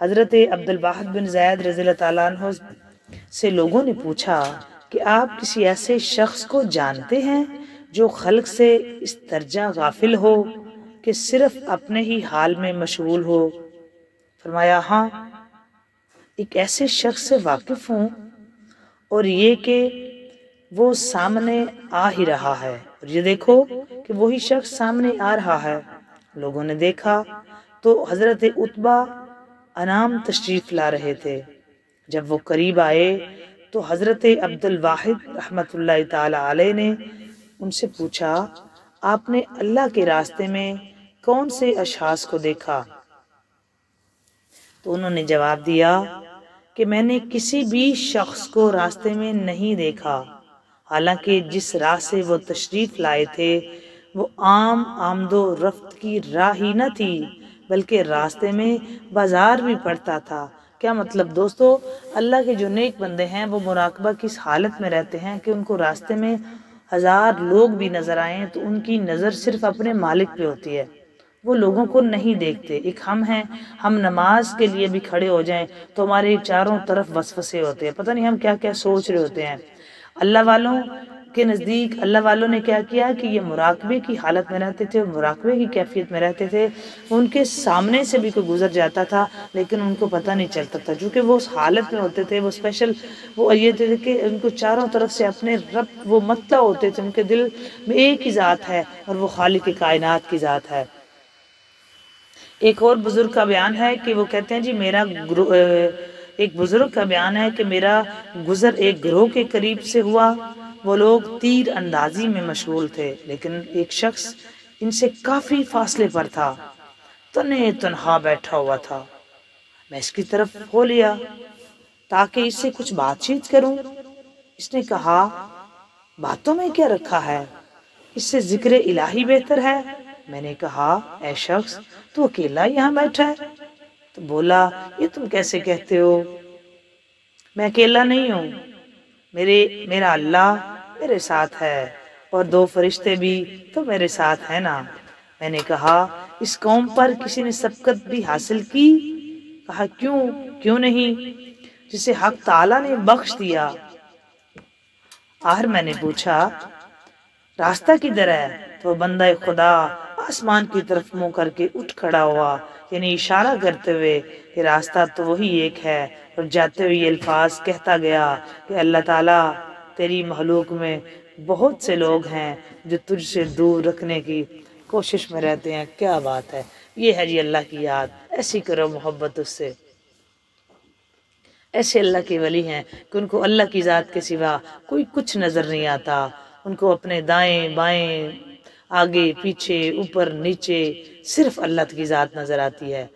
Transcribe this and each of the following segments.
حضرت عبدالواحد بن زید رضی اللہ تعالیٰ عنہ سے لوگوں نے پوچھا کہ آپ کسی ایسے شخص کو جانتے ہیں جو خلق سے اس درجہ غافل ہو کہ صرف اپنے ہی حال میں مشغول ہو؟ فرمایا ہاں، ایک ایسے شخص سے واقف ہوں، اور یہ کہ وہ سامنے آ ہی رہا ہے، اور یہ دیکھو کہ وہی شخص سامنے آ رہا ہے۔ لوگوں نے دیکھا تو حضرت عتبہ انعام تشریف لا رہے تھے۔ جب وہ قریب آئے تو حضرت عبدالواحد رحمت اللہ تعالی علیہ نے ان سے پوچھا، آپ نے اللہ کے راستے میں کون سے اشخاص کو دیکھا؟ تو انہوں نے جواب دیا کہ میں نے کسی بھی شخص کو راستے میں نہیں دیکھا، حالانکہ جس راہ سے وہ تشریف لائے تھے وہ عام آمد و رفت کی راہ ہی نہ تھی، بلکہ راستے میں بازار بھی پڑتا تھا۔ کیا مطلب دوستو، اللہ کے جو نیک بندے ہیں وہ مراقبہ کس حالت میں رہتے ہیں کہ ان کو راستے میں 1000 لوگ بھی نظر آئیں تو ان کی نظر صرف اپنے مالک پہ ہوتی ہے، وہ لوگوں کو نہیں دیکھتے۔ ایک ہم ہیں، ہم نماز کے لیے بھی کھڑے ہو جائیں تو ہمارے چاروں طرف وسوسے ہوتے ہیں، پتہ نہیں ہم کیا کیا سوچ رہے ہوتے ہیں۔ اللہ والوں کے نزدیک اللہ والوں نے کیا کیا کہ یہ مراقبے کی حالت میں رہتے تھے، مراقبے کی کیفیت میں رہتے تھے۔ ان کے سامنے سے بھی کوئی گزر جاتا تھا لیکن ان کو پتہ نہیں چلتا تھا، چونکہ وہ اس حالت میں ہوتے تھے، وہ اسپیشل وہ یہ تھے کہ ان کو چاروں طرف سے اپنے رب وہ مطلع ہوتے تھے، ان کے دل میں ایک ہی ذات ہے اور وہ خالق کائنات کی ذات ہے۔ ایک اور بزرگ کا بیان ہے کہ وہ کہتے ہیں جی ایک بزرگ کا بیان ہے کہ میرا گزر ایک گروہ کے قریب سے ہوا، وہ لوگ تیر اندازی میں مشغول تھے، لیکن ایک شخص ان سے کافی فاصلے پر تھا، تنہا بیٹھا ہوا تھا۔ میں اس کی طرف ہو لیا تاکہ اس سے کچھ بات چیت کروں۔ اس نے کہا، باتوں میں کیا رکھا ہے، اس سے ذکر الہی بہتر ہے۔ میں نے کہا، اے شخص تو اکیلا یہاں بیٹھا ہے؟ تو بولا، یہ تم کیسے کہتے ہو، میں اکیلا نہیں ہوں، میرا اللہ میرے ساتھ ہے اور 2 فرشتے بھی تو میرے ساتھ ہیں نا۔ میں نے کہا، اس قوم پر کسی نے سبقت بھی حاصل کی؟ کہا، کیوں نہیں، جسے حق تعالیٰ نے بخش دیا۔ آخر میں نے پوچھا، راستہ کدھر ہے؟ تو بندہ خدا آسمان کی طرف منہ کر کے اٹھ کھڑا ہوا، یعنی اشارہ کرتے ہوئے کہ راستہ تو وہی ایک ہے، اور جاتے ہوئے یہ الفاظ کہتا گیا کہ اللہ تعالیٰ تیری مخلوق میں بہت سے لوگ ہیں جو تجھ سے دور رکھنے کی کوشش میں رہتے ہیں۔ کیا بات ہے، یہ ہے جی اللہ کی یاد، ایسی کرو محبت اس سے۔ ایسے اللہ کے ولی ہیں کہ ان کو اللہ کی ذات کے سوا کوئی کچھ نظر نہیں آتا، ان کو اپنے دائیں بائیں آگے پیچھے اوپر نیچے صرف اللہ کی ذات نظر آتی ہے۔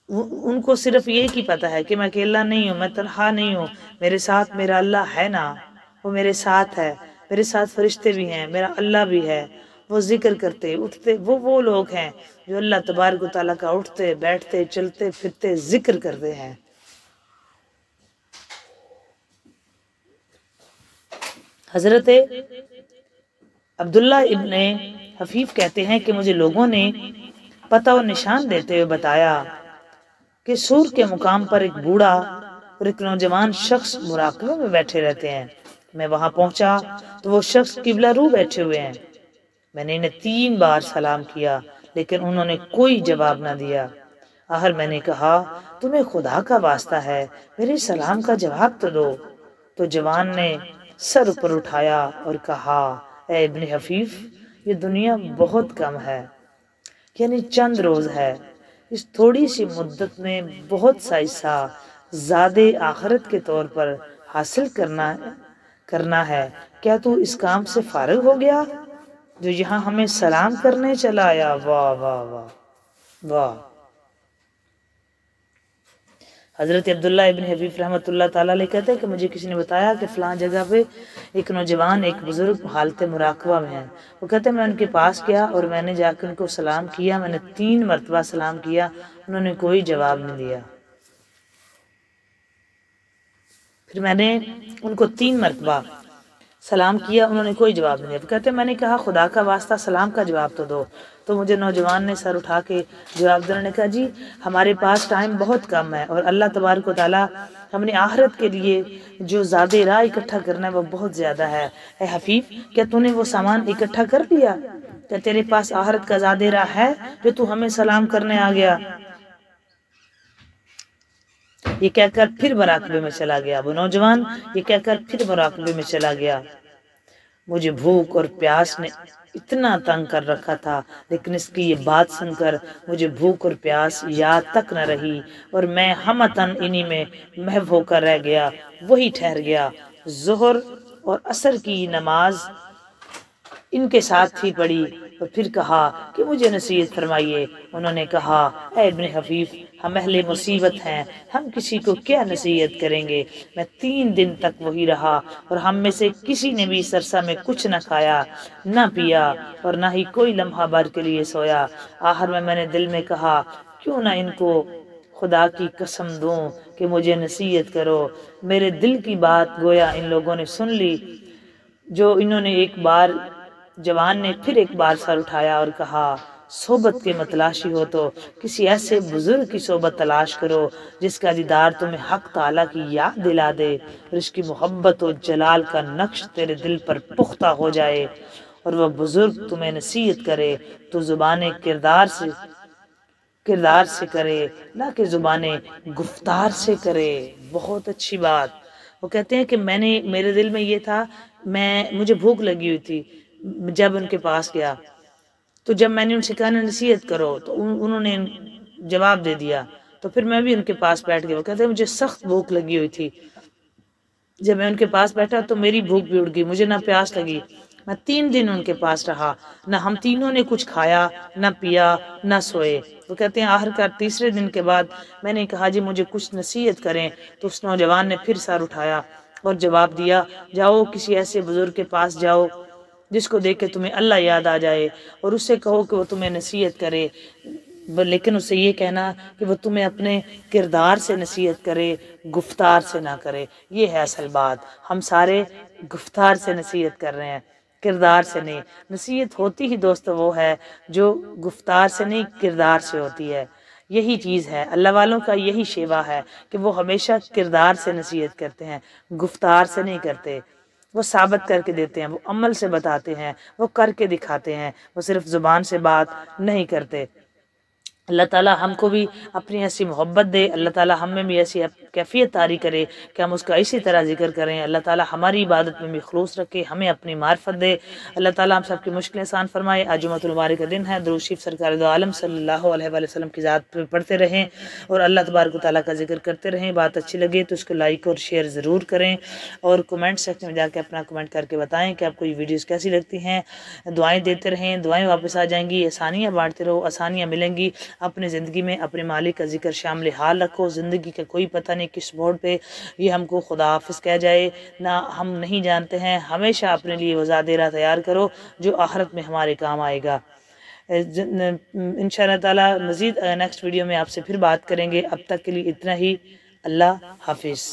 ان کو صرف یہ کی پتہ ہے کہ میں اکیلا نہیں ہوں، میں تنہا نہیں ہوں، میرے ساتھ میرا اللہ ہے نا، وہ میرے ساتھ ہے، میرے ساتھ فرشتے بھی ہیں، میرا اللہ بھی ہے۔ وہ ذکر کرتے اٹھتے، وہ لوگ ہیں جو اللہ تبارک و تعالیٰ کا اٹھتے بیٹھتے چلتے پھرتے ذکر کرتے ہیں۔ حضرت عبداللہ ابن حفیف کہتے ہیں کہ مجھے لوگوں نے پتہ و نشان دیتے ہوئے بتایا کہ سور کے مقام پر ایک بوڑھا اور ایک نوجوان شخص مراقبے میں بیٹھے رہتے ہیں۔ میں وہاں پہنچا تو وہ شخص قبلہ رو بیٹھے ہوئے ہیں۔ میں نے انہیں 3 بار سلام کیا لیکن انہوں نے کوئی جواب نہ دیا۔ آخر میں نے کہا، تمہیں خدا کا واسطہ ہے میرے سلام کا جواب تو دو۔ تو جوان نے سر اوپر اٹھایا اور کہا، اے ابن حفیف، یہ دنیا بہت کم ہے، یعنی چند روز ہے، اس تھوڑی سی مدت میں بہت سا حصہ زاد آخرت کے طور پر حاصل کرنا ہے۔ کیا تو اس کام سے فارغ ہو گیا جو یہاں ہمیں سلام کرنے چلا آیا؟ واہ واہ واہ واہ۔ حضرت عبداللہ ابن حفیف رحمۃ اللہ تعالیٰ علیہ کہتے ہیں کہ مجھے کسی نے بتایا کہ فلاں جگہ پہ ایک نوجوان ایک بزرگ حالت مراقبہ میں ہیں۔ وہ کہتے ہیں میں ان کے پاس گیا اور میں نے جا کے ان کو سلام کیا، میں نے 3 مرتبہ سلام کیا، انہوں نے کوئی جواب نہیں دیا۔ پھر میں نے ان کو 3 مرتبہ سلام کیا، انہوں نے کوئی جواب نہیں دیا۔ کہتے ہیں میں نے کہا، خدا کا واسطہ سلام کا جواب تو دو۔ تو مجھے نوجوان نے سر اٹھا کے جواب دینے نے کہا جی ہمارے پاس ٹائم بہت کم ہے اور اللہ تبارک و تعالیٰ ہم نے آخرت کے لیے جو زیادہ راہ اکٹھا کرنا ہے وہ بہت زیادہ ہے۔ اے حفیظ کیا تو نے وہ سامان اکٹھا کر دیا؟ کیا تیرے پاس آخرت کا زیادہ راہ ہے جو تو ہمیں سلام کرنے آ گیا؟ یہ کہہ کر پھر مراقبے میں چلا گیا۔ وہ نوجوان یہ کہہ کر پھر مراقبے میں چلا گیا۔ مجھے بھوک اور پیاس نے اتنا تنگ کر رکھا تھا، لیکن اس کی یہ بات سن کر مجھے بھوک اور پیاس یاد تک نہ رہی اور میں ہمتاً انہی میں محو ہو کر رہ گیا، وہی ٹھہر گیا۔ ظہر اور عصر کی نماز ان کے ساتھ ہی پڑھی اور پھر کہا کہ مجھے نصیحت فرمائیے۔ انہوں نے کہا اے ابن حفیف ہم اہل مصیبت ہیں، ہم کسی کو کیا نصیحت کریں گے؟ میں 3 دن تک وہی رہا اور ہم میں سے کسی نے بھی سرسا میں کچھ نہ کھایا نہ پیا اور نہ ہی کوئی لمحہ بھر کے لیے سویا۔ آخر میں نے دل میں کہا کیوں نہ ان کو خدا کی قسم دوں کہ مجھے نصیحت کرو۔ میرے دل کی بات گویا ان لوگوں نے سن لی۔ جو انہوں نے ایک بار جوان نے پھر ایک بار سر اٹھایا اور کہا صحبت کے متلاشی ہو تو کسی ایسے بزرگ کی صحبت تلاش کرو جس کا دیدار تمہیں حق تعالیٰ کی یاد دلا دے اور اس کی محبت و جلال کا نقش تیرے دل پر پختہ ہو جائے اور وہ بزرگ تمہیں نصیحت کرے تو زبان کردار سے کرے نہ کہ زبان گفتار سے کرے۔ بہت اچھی بات۔ وہ کہتے ہیں کہ میرے دل میں یہ تھا، مجھے بھوک لگی ہوئی تھی جب ان کے پاس گیا، تو جب میں نے ان سے کہا نصیحت کرو تو انہوں نے جواب دے دیا، تو پھر میں بھی ان کے پاس بیٹھ گیا۔ وہ کہتے ہیں مجھے سخت بھوک لگی ہوئی تھی، جب میں ان کے پاس بیٹھا تو میری بھوک بھی اڑ گئی، مجھے نہ پیاس لگی۔ میں 3 دن ان کے پاس رہا، نہ ہم تینوں نے کچھ کھایا نہ پیا نہ سوئے۔ وہ کہتے ہیں آخرکار تیسرے دن کے بعد میں نے کہا جی مجھے کچھ نصیحت کریں، تو اس نوجوان نے پھر سر اٹھایا اور جواب دیا جاؤ کسی ایسے بزرگ کے پاس جاؤ جس کو دیکھ کے تمہیں اللہ یاد آ جائے اور اس سے کہو کہ وہ تمہیں نصیحت کرے، لیکن اسے یہ کہنا کہ وہ تمہیں اپنے کردار سے نصیحت کرے، گفتار سے نہ کرے۔ یہ ہے اصل بات، ہم سارے گفتار سے نصیحت کر رہے ہیں، کردار سے نہیں۔ نصیحت ہوتی ہی دوستو وہ ہے جو گفتار سے نہیں کردار سے ہوتی ہے۔ یہی چیز ہے، اللہ والوں کا یہی شیوا ہے کہ وہ ہمیشہ کردار سے نصیحت کرتے ہیں، گفتار سے نہیں کرتے۔ وہ ثابت کر کے دیتے ہیں، وہ عمل سے بتاتے ہیں، وہ کر کے دکھاتے ہیں، وہ صرف زبان سے بات نہیں کرتے۔ اللہ تعالیٰ ہم کو بھی اپنی ایسی محبت دے، اللہ تعالیٰ ہم میں بھی ایسی کیفیت طاری کرے کہ ہم اس کا اسی طرح ذکر کریں۔ اللہ تعالیٰ ہماری عبادت میں بھی خلوص رکھے، ہمیں اپنی معرفت دے۔ اللہ تعالیٰ ہم سب کی مشکلیں آسان فرمائے۔ آج جمعۃ المبارک کا دن ہے، درود شریف سرکار دو عالم صلی اللہ علیہ وآلہ وسلم کی ذات پہ پڑھتے رہیں اور اللہ تبارک و تعالیٰ کا ذکر کرتے رہیں۔ بات اچھی لگے تو اس کو لائک اور شیئر ضرور کریں اور کمنٹ سیکشن میں جا کے اپنا کمنٹ کر کے بتائیں کہ آپ کو یہ ویڈیوز کیسی لگتی ہیں۔ دعائیں دیتے رہیں، دعائیں واپس آ جائیں گی، آسانیاں بانٹتے رہو، آسانیاں ملیں گی۔ اپنی زندگی میں اپنے مالک کا ذکر شامل حال رکھو۔ زندگی کا کوئی پتہ نہیں کس موڑ پہ یہ ہم کو خدا حافظ کہہ جائے، نہ ہم نہیں جانتے ہیں۔ ہمیشہ اپنے لیے وہ زیادہ راہ تیار کرو جو آخرت میں ہمارے کام آئے گا۔ انشاءاللہ تعالی مزید نیکسٹ ویڈیو میں آپ سے پھر بات کریں گے۔ اب تک کے لیے اتنا ہی، اللہ حافظ۔